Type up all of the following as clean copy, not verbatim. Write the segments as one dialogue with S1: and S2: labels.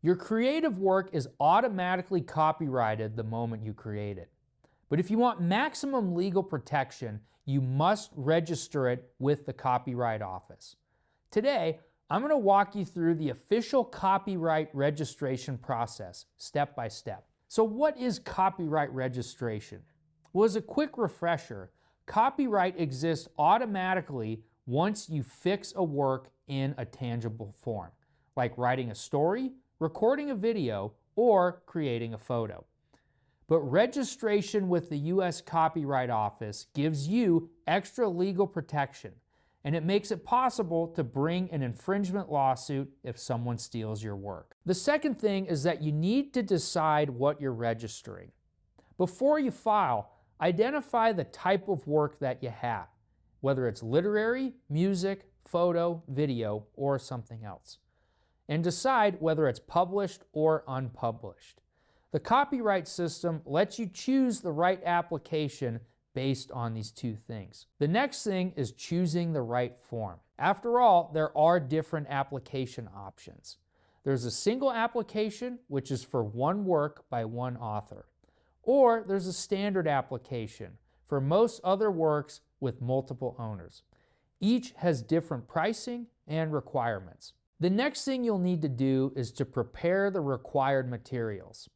S1: Your creative work is automatically copyrighted the moment you create it. But if you want maximum legal protection, you must register it with the Copyright Office. Today, I'm going to walk you through the official copyright registration process, step by step. So what is copyright registration? Well, as a quick refresher, copyright exists automatically once you fix a work in a tangible form, like writing a story, recording a video, or creating a photo. But registration with the U.S. Copyright Office gives you extra legal protection, and it makes it possible to bring an infringement lawsuit if someone steals your work. The second thing is that you need to decide what you're registering. Before you file, identify the type of work that you have, whether it's literary, music, photo, video, or something else, and decide whether it's published or unpublished. The copyright system lets you choose the right application based on these two things. The next thing is choosing the right form. After all, there are different application options. There's a single application, which is for one work by one author. Or there's a standard application for most other works with multiple owners. Each has different pricing and requirements. The next thing you'll need to do is to prepare the required materials.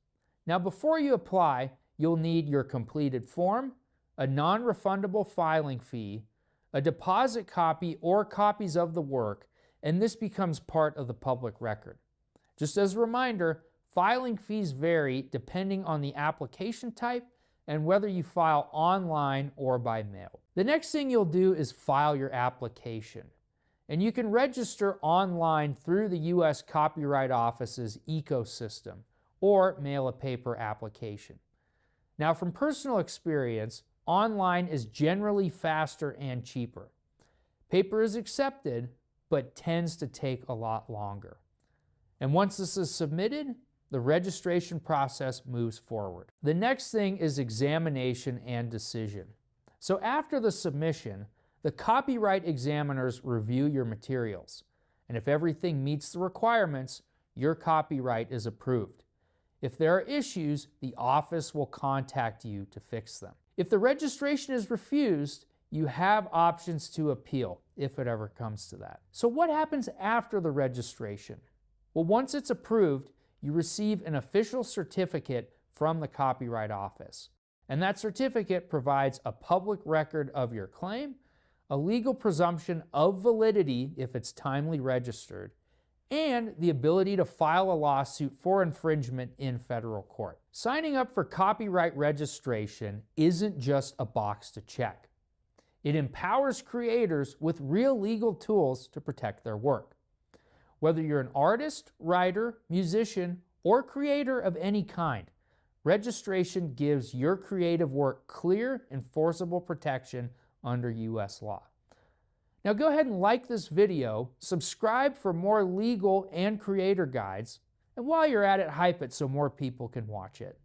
S1: Now, before you apply, you'll need your completed form, a non-refundable filing fee, a deposit copy or copies of the work, and this becomes part of the public record. Just as a reminder, filing fees vary depending on the application type and whether you file online or by mail. The next thing you'll do is file your application. And you can register online through the U.S. Copyright Office's ecosystem or mail a paper application. Now, from personal experience, online is generally faster and cheaper. Paper is accepted, but tends to take a lot longer. And once this is submitted, the registration process moves forward. The next thing is examination and decision. So after the submission, the copyright examiners review your materials. And if everything meets the requirements, your copyright is approved. If there are issues, the office will contact you to fix them. If the registration is refused, you have options to appeal, if it ever comes to that. So what happens after the registration? Well, once it's approved, you receive an official certificate from the Copyright Office. And that certificate provides a public record of your claim, a legal presumption of validity if it's timely registered, and the ability to file a lawsuit for infringement in federal court. Signing up for copyright registration isn't just a box to check. It empowers creators with real legal tools to protect their work. Whether you're an artist, writer, musician, or creator of any kind, registration gives your creative work clear, enforceable protection under U.S. law. Now go ahead and like this video, subscribe for more legal and creator guides, and while you're at it, hype it so more people can watch it.